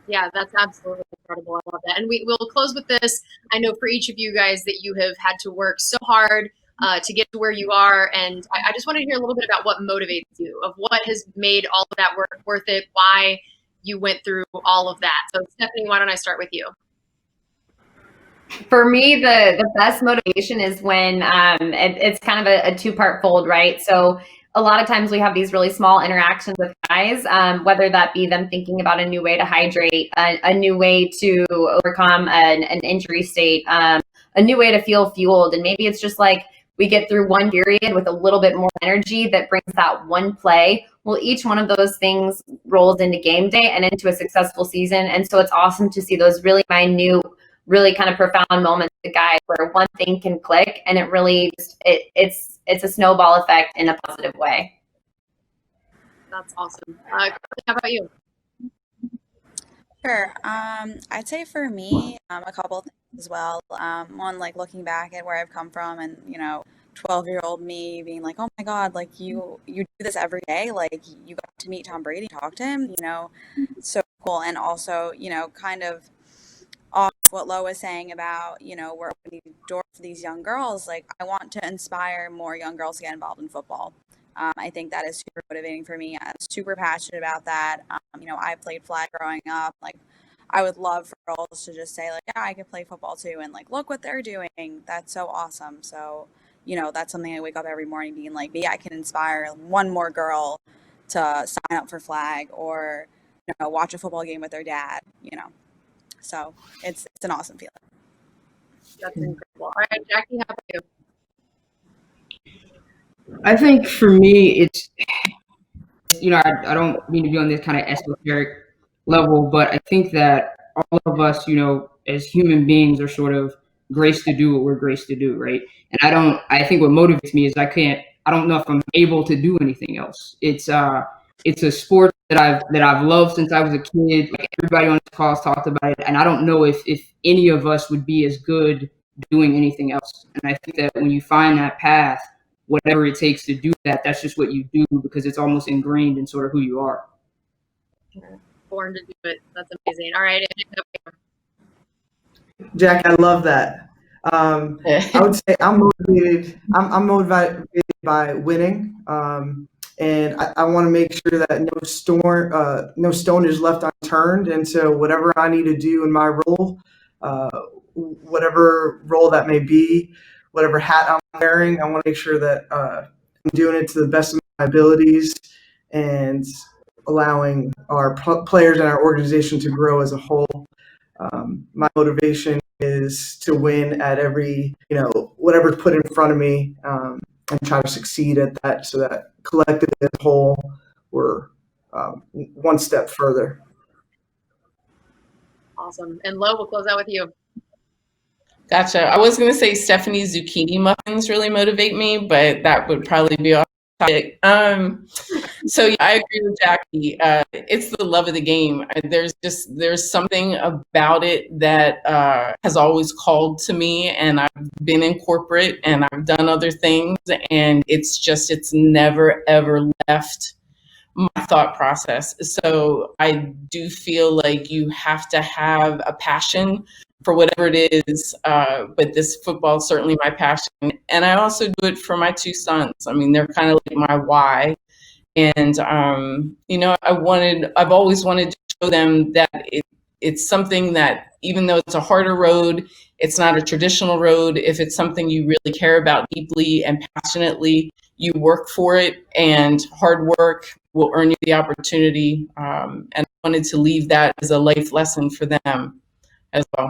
Yeah, that's absolutely incredible. I love that. And we'll close with this. I know for each of you guys that you have had to work so hard to get to where you are. And I just wanted to hear a little bit about what motivates you, of what has made all of that work worth it, why you went through all of that. So Stephanie, why don't I start with you? For me, the best motivation is when it's kind of a two-part fold, right? So a lot of times we have these really small interactions with guys, whether that be them thinking about a new way to hydrate, a new way to overcome an injury state, a new way to feel fueled. And maybe it's just like we get through one period with a little bit more energy that brings that one play. Well, each one of those things rolls into game day and into a successful season. And so it's awesome to see those really minute, really kind of profound moments with guys where one thing can click and it really it's a snowball effect in a positive way. That's awesome. How about you? Sure. I'd say for me, a couple of things as well. One, like looking back at where I've come from and, 12-year-old me being like, oh my God, like you do this every day. Like you got to meet Tom Brady, talk to him, so cool. And also, kind of off what Lo was saying about, we're opening the door for these young girls. Like, I want to inspire more young girls to get involved in football. I think that is super motivating for me. I'm super passionate about that. I played flag growing up. Like, I would love for girls to just say, like, yeah, I can play football too. And, like, look what they're doing. That's so awesome. So, that's something I wake up every morning being like, maybe I can inspire one more girl to sign up for flag or, watch a football game with their dad, So it's an awesome feeling. That's incredible. All right, Jackie, how about you? I think for me, it's, I don't mean to be on this kind of esoteric level, but I think that all of us, as human beings are sort of graced to do what we're graced to do, right? And I think what motivates me is I don't know if I'm able to do anything else. It's a sport that I've loved since I was a kid. Like, everybody on this call has talked about it, and I don't know if any of us would be as good doing anything else. And I think that when you find that path, whatever it takes to do that, that's just what you do, because it's almost ingrained in sort of who you are. Born to do it. That's amazing. All right. Jack, I love that. I would say I'm motivated. I'm motivated by winning, and I want to make sure that no stone is left unturned. And so, whatever I need to do in my role, whatever role that may be, whatever hat I'm wearing, I want to make sure that I'm doing it to the best of my abilities and allowing our players and our organization to grow as a whole. My motivation is to win at every, whatever's put in front of me, and try to succeed at that, so that collectively as a whole, we're one step further. Awesome. And Lo, we'll close out with you. Gotcha. I was going to say Stephanie's zucchini muffins really motivate me, but that would probably be off topic. So yeah, I agree with Jackie. It's the love of the game. There's something about it that has always called to me, and I've been in corporate and I've done other things, and it's never ever left my thought process. So I do feel like you have to have a passion for whatever it is, but this football is certainly my passion. And I also do it for my two sons. I mean, they're kind of like my why. And, I've always wanted to show them that it's something that, even though it's a harder road, it's not a traditional road. If it's something you really care about deeply and passionately, you work for it, and hard work will earn you the opportunity. And I wanted to leave that as a life lesson for them as well.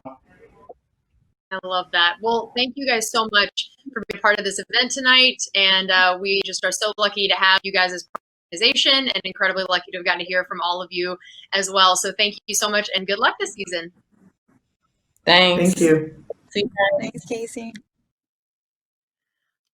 I love that. Well, thank you guys so much for being part of this event tonight. And we just are so lucky to have you guys as part of the organization, and incredibly lucky to have gotten to hear from all of you as well. So thank you so much, and good luck this season. Thanks. Thank you. See you guys. Thanks, Casey.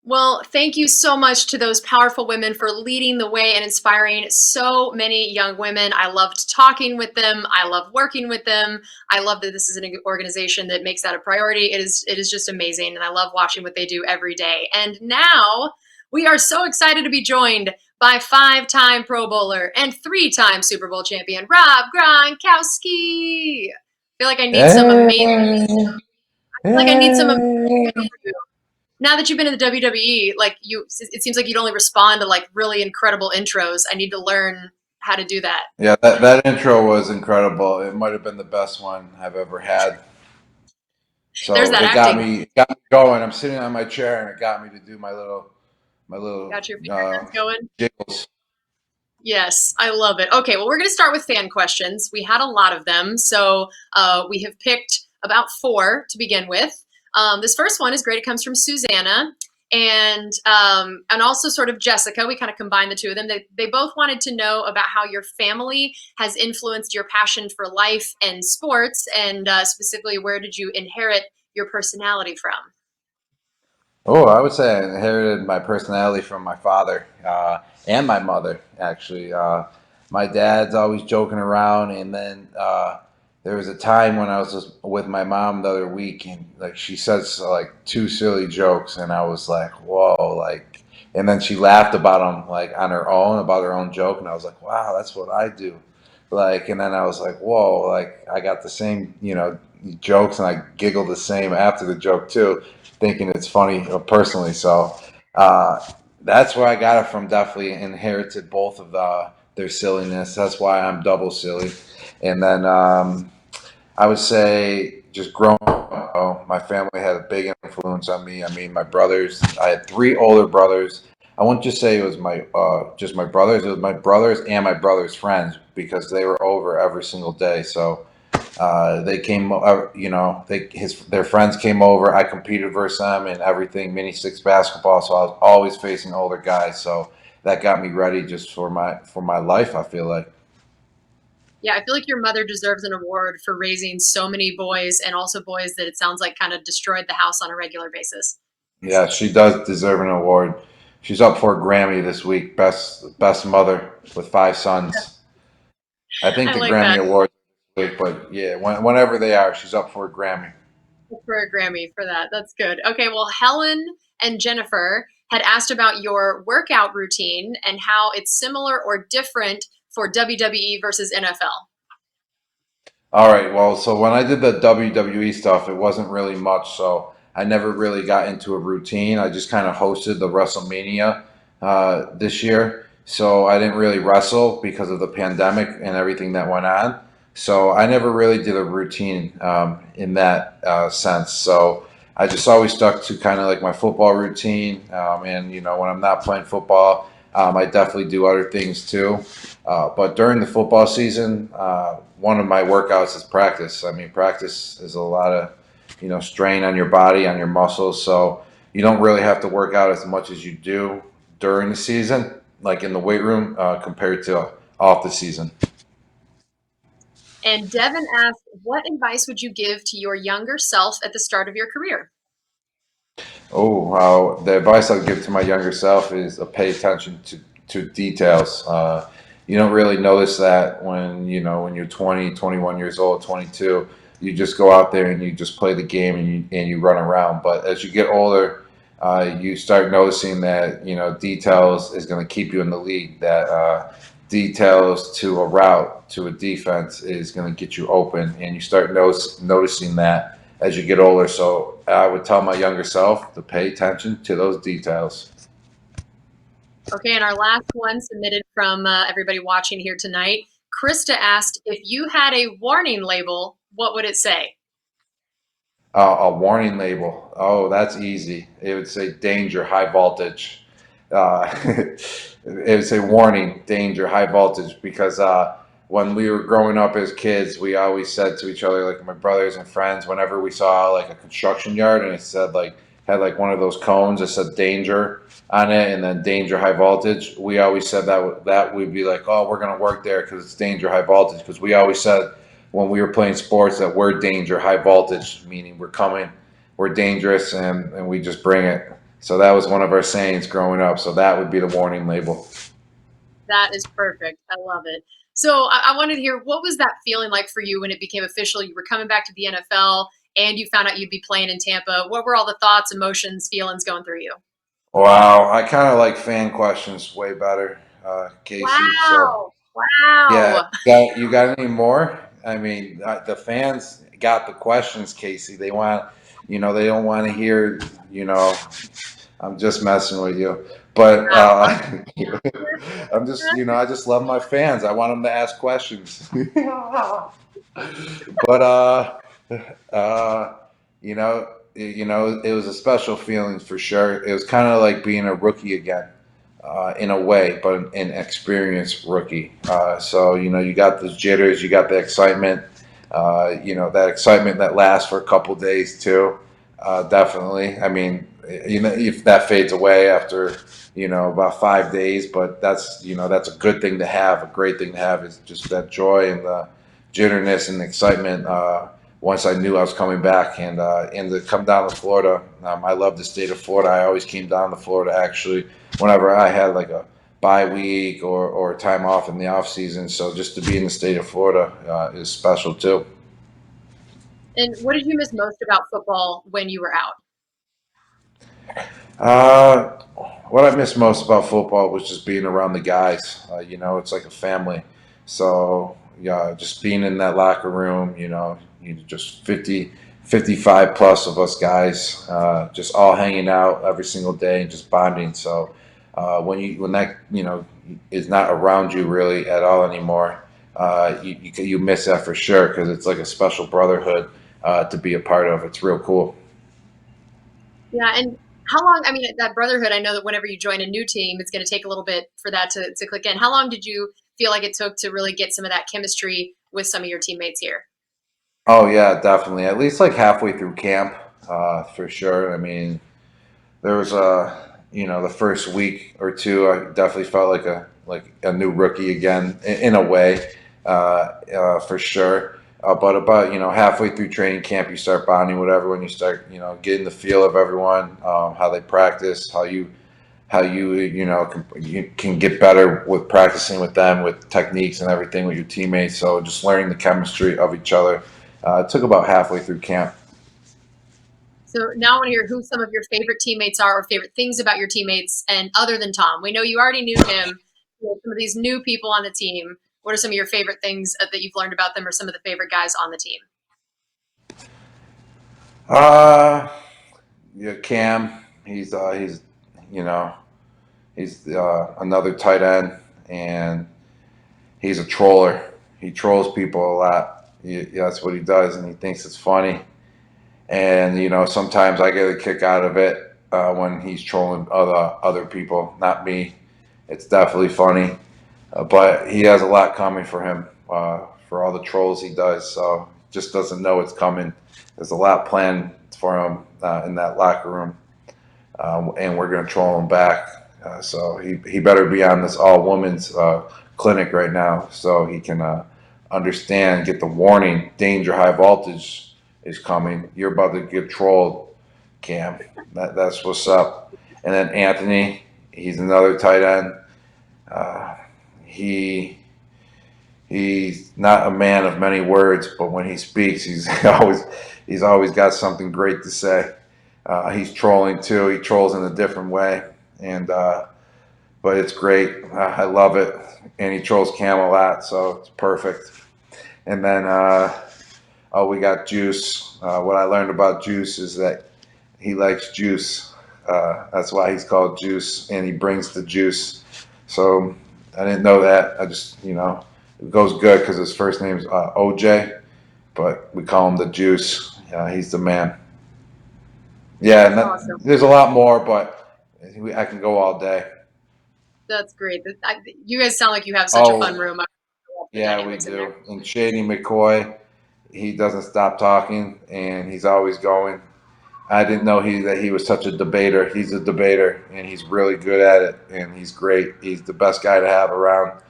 Well, thank you so much to those powerful women for leading the way and inspiring so many young women. I loved talking with them. I love working with them. I love that this is an organization that makes that a priority. It is just amazing, and I love watching what they do every day. And now we are so excited to be joined by 5-time Pro Bowler and 3-time Super Bowl champion, Rob Gronkowski. I feel like I need some amazing. Now that you've been in the WWE, it seems like you'd only respond to like really incredible intros. I need to learn how to do that. Yeah, that intro was incredible. It might have been the best one I've ever had. So There's that it acting. got me going. I'm sitting on my chair, and it got me to do my little Got your fingertips going? jiggles. Yes, I love it. Okay, well, we're going to start with fan questions. We had a lot of them, so we have picked about 4 to begin with. This first one is great. It comes from Susanna and also sort of Jessica. We kind of combined the two of them. They both wanted to know about how your family has influenced your passion for life and sports, and specifically, where did you inherit your personality from? Oh, I would say I inherited my personality from my father and my mother, actually. My dad's always joking around, and then there was a time when I was just with my mom the other week, and like she says like 2 silly jokes, and I was like, whoa, like, and then she laughed about them like on her own, about her own joke, and I was like, wow, that's what I do. Like, and then I was like, whoa, like I got the same, jokes, and I giggle the same after the joke too, thinking it's funny personally. So that's where I got it from. Definitely inherited both of their silliness. That's why I'm double silly. And then I would say just growing up, my family had a big influence on me. I mean, my brothers. I had three older brothers. I wouldn't just say it was my just my brothers. It was my brothers and my brothers' friends because they were over every single day. So they came, their friends came over. I competed versus them and everything, mini six basketball. So I was always facing older guys. So that got me ready just for my life, I feel like. Yeah, I feel like your mother deserves an award for raising so many boys, and also boys that it sounds like kind of destroyed the house on a regular basis. Yeah, she does deserve an award. She's up for a Grammy this week, best mother with 5 sons. I think I the like Grammy that. Awards this week, but yeah, whenever they are, she's up for a Grammy. For a Grammy for that. That's good. Okay, well, Helen and Jennifer had asked about your workout routine and how it's similar or different for WWE versus NFL. All right, well, so when I did the WWE stuff, it wasn't really much, so I never really got into a routine. I just kind of hosted the WrestleMania this year, so I didn't really wrestle because of the pandemic and everything that went on. So I never really did a routine in that sense. So I just always stuck to kind of like my football routine, and when I'm not playing football, I definitely do other things too. But during the football season, one of my workouts is practice. I mean, practice is a lot of, strain on your body, on your muscles. So you don't really have to work out as much as you do during the season, like in the weight room, compared to off the season. And Devin asked, what advice would you give to your younger self at the start of your career? Oh, wow. The advice I'd give to my younger self is pay attention to details. You don't really notice that when you're 20, 21 years old, 22, you just go out there and you just play the game and you run around. But as you get older, you start noticing that, details is going to keep you in the league, that details to a route, to a defense is going to get you open. And you start noticing that as you get older. So I would tell my younger self to pay attention to those details. Okay, and our last one submitted from everybody watching here tonight. Krista asked, if you had a warning label, what would it say? A warning label. Oh, that's easy. It would say danger, high voltage. It would say warning, danger, high voltage, because when we were growing up as kids, we always said to each other, like my brothers and friends, whenever we saw like a construction yard and it said had like one of those cones that said danger on it and then danger, high voltage, we always said that we'd be like, oh, we're going to work there because it's danger, high voltage, because we always said when we were playing sports that we're danger, high voltage, meaning we're dangerous, and we just bring it. So that was one of our sayings growing up. So that would be the warning label. That is perfect. I love it. So I wanted to hear, what was that feeling like for you when it became official? You were coming back to the NFL and you found out you'd be playing in Tampa. What were all the thoughts, emotions, feelings going through you? Wow, I kind of like fan questions way better, Casey. Wow. So yeah, you got any more? I mean, the fans got the questions, Casey. They want, they don't want to hear, I'm just messing with you. But I'm just, I just love my fans. I want them to ask questions. But it was a special feeling for sure. It was kind of like being a rookie again, in a way, but an experienced rookie. So you got those jitters, you got the excitement, that excitement that lasts for a couple days too. Definitely. I mean, if that fades away after about 5 days, but that's a good thing to have. A great thing to have is just that joy and the jitterness and excitement. Once I knew I was coming back, and to come down to Florida, I love the state of Florida. I always came down to Florida actually whenever I had like a bye week or time off in the off season. So just to be in the state of Florida is special too. And what did you miss most about football when you were out? What I miss most about football was just being around the guys. It's like a family. So, just being in that locker room, you just 50, 55 plus of us guys, just all hanging out every single day and just bonding. So when that is not around you really at all anymore, you miss that for sure, because it's like a special brotherhood to be a part of. It's real cool. Yeah, and how long, I mean, that brotherhood, I know that whenever you join a new team, it's going to take a little bit for that to click in. How long did you feel like it took to really get some of that chemistry with some of your teammates here? Oh yeah, definitely. At least like halfway through camp, for sure. I mean, there was the first week or two, I definitely felt like a new rookie again in a way, for sure. But about halfway through training camp, you start bonding with everyone. You start getting the feel of everyone, how they practice, how you you can get better with practicing with them, with techniques and everything with your teammates. So just learning the chemistry of each other. It took about halfway through camp. So now I want to hear who some of your favorite teammates are, or favorite things about your teammates, and other than Tom. We know you already knew him. Some of these new people on the team, what are some of your favorite things that you've learned about them, or some of the favorite guys on the team? Yeah, Cam. He's another tight end, and he's a troller. He trolls people a lot. That's what he does, and he thinks it's funny. And sometimes I get a kick out of it when he's trolling other people, not me. It's definitely funny, but he has a lot coming for him for all the trolls he does. So just doesn't know it's coming. There's a lot planned for him in that locker room, and we're gonna troll him back. So he better be on this all women's clinic right now, so he can understand, get the warning, danger, high voltage is coming. You're about to get trolled, Cam. That's what's up. And then Anthony, he's another tight end. He's not a man of many words, but when he speaks, he's always got something great to say. He's trolling too. He trolls in a different way, and but it's great. I love it. And he trolls Cam a lot, so it's perfect. And then we got Juice. What I learned about Juice is that he likes juice. That's why he's called Juice, and he brings the juice. So I didn't know that. I just, it goes good because his first name is OJ, but we call him the Juice. He's the man. Yeah, and Awesome. There's a lot more, but I can go all day. That's great. You guys sound like you have such a fun room. Yeah, we do. And Shady Mccoy, he doesn't stop talking, and he's always going. I didn't know that he was such a debater. He's a debater, and he's really good at it, and he's great. He's the best guy to have around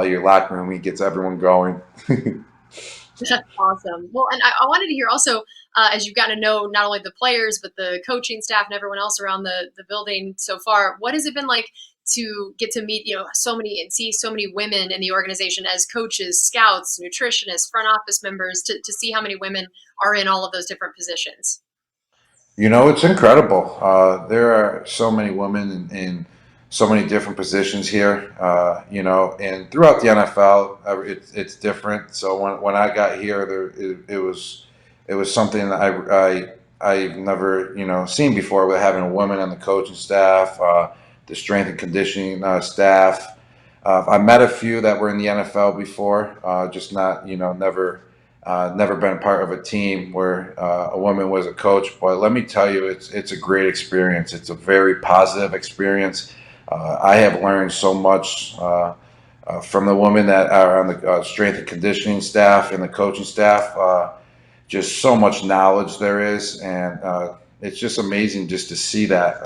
your locker room. He gets everyone going. That's awesome. Well, and I wanted to hear also, as you've gotten to know not only the players, but the coaching staff and everyone else around the building so far, what has it been like to get to meet, so many and see so many women in the organization as coaches, scouts, nutritionists, front office members, to see how many women are in all of those different positions? It's incredible. There are so many women in so many different positions here, and throughout the NFL, it's different. So when I got here, it was something that I've never seen before, with having a woman on the coaching staff, the strength and conditioning staff. I met a few that were in the NFL before, just not never been part of a team where a woman was a coach. But let me tell you, it's a great experience. It's a very positive experience. I have learned so much from the women that are on the strength and conditioning staff and the coaching staff. Just so much knowledge there is, and it's just amazing just to see that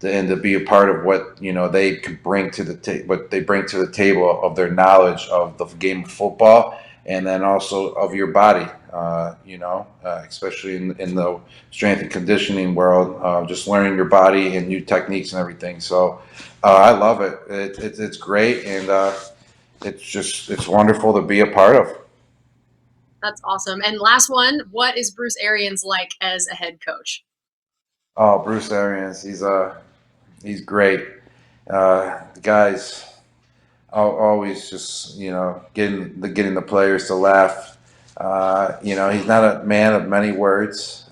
and to be a part of what they could bring to what they bring to the table of their knowledge of the game of football, and then also of your body, especially in the strength and conditioning world, just learning your body and new techniques and everything. So I love it. It's great, and it's wonderful to be a part of. That's awesome. And last one, what is Bruce Arians like as a head coach? Oh, Bruce Arians, he's great. The guy's always just getting the players to laugh. He's not a man of many words.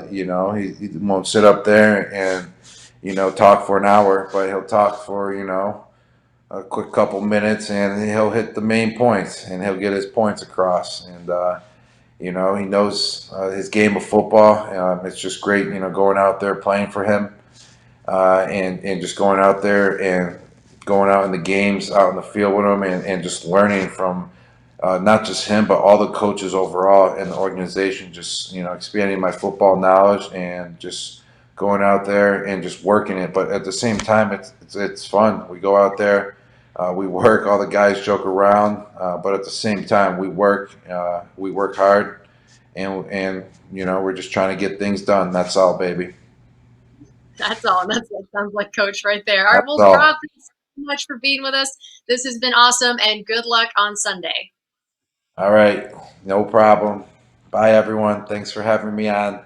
He won't sit up there and talk for an hour, but he'll talk for a quick couple minutes, and he'll hit the main points, and he'll get his points across. And he knows his game of football. It's just great, going out there playing for him, and just going out there and going out in the games, out in the field with him, and just learning from not just him, but all the coaches overall in the organization. Just expanding my football knowledge and just going out there and just working it. But at the same time, it's fun. We go out there. We work. All the guys joke around, but at the same time, we work. We work hard, and we're just trying to get things done. That's all, baby. That's all. That sounds like Coach right there. All right, well, Rob, thanks so much for being with us. This has been awesome, and good luck on Sunday. All right, no problem. Bye, everyone. Thanks for having me on.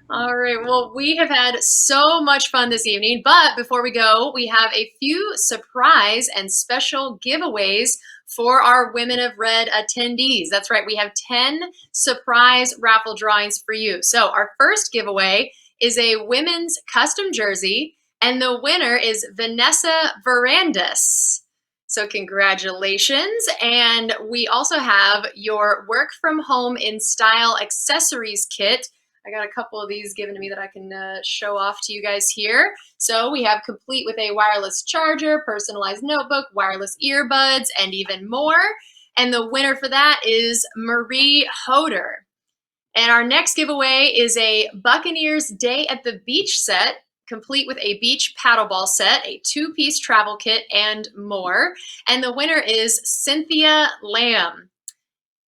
All right. Well, we have had so much fun this evening, but before we go, we have a few surprise and special giveaways for our Women of Red attendees. That's right. We have 10 surprise raffle drawings for you. So our first giveaway is a women's custom jersey, and the winner is Vanessa Verandas. So congratulations. And we also have your work from home in style accessories kit. I got a couple of these given to me that I can show off to you guys here. So we have complete with a wireless charger, personalized notebook, wireless earbuds, and even more. And the winner for that is Marie Hoder. And our next giveaway is a Buccaneers Day at the Beach set, complete with a beach paddleball set, a 2-piece travel kit, and more. And the winner is Cynthia Lamb.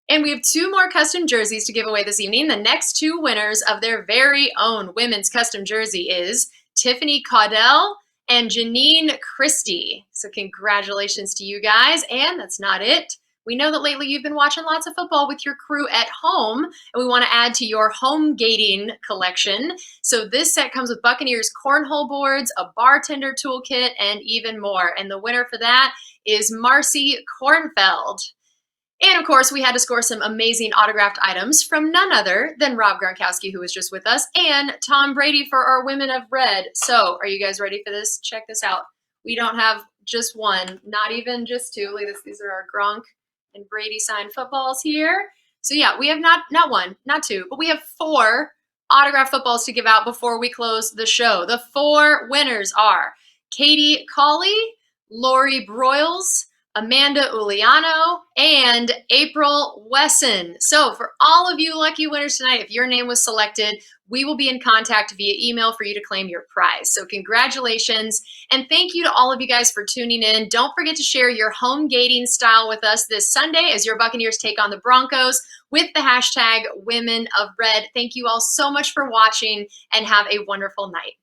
And we have 2 more custom jerseys to give away this evening. The next 2 winners of their very own women's custom jersey is Tiffany Caudell and Janine Christie. So congratulations to you guys. And that's not it. We know that lately you've been watching lots of football with your crew at home, and we want to add to your home gating collection. So this set comes with Buccaneers cornhole boards, a bartender toolkit, and even more. And the winner for that is Marcy Kornfeld. And of course, we had to score some amazing autographed items from none other than Rob Gronkowski, who was just with us, and Tom Brady for our Women of Red. So are you guys ready for this? Check this out. We don't have just one, not even just 2. Look at this. These are our Gronk and Brady signed footballs here. So yeah, we have not 1, not 2, but we have 4 autographed footballs to give out before we close the show. The 4 winners are Katie Cawley, Lori Broyles, Amanda Uliano, and April Wesson. So for all of you lucky winners tonight, if your name was selected, we will be in contact via email for you to claim your prize. So congratulations, and thank you to all of you guys for tuning in. Don't forget to share your home gating style with us this Sunday as your Buccaneers take on the Broncos with the hashtag Women of Red. Thank you all so much for watching, and have a wonderful night.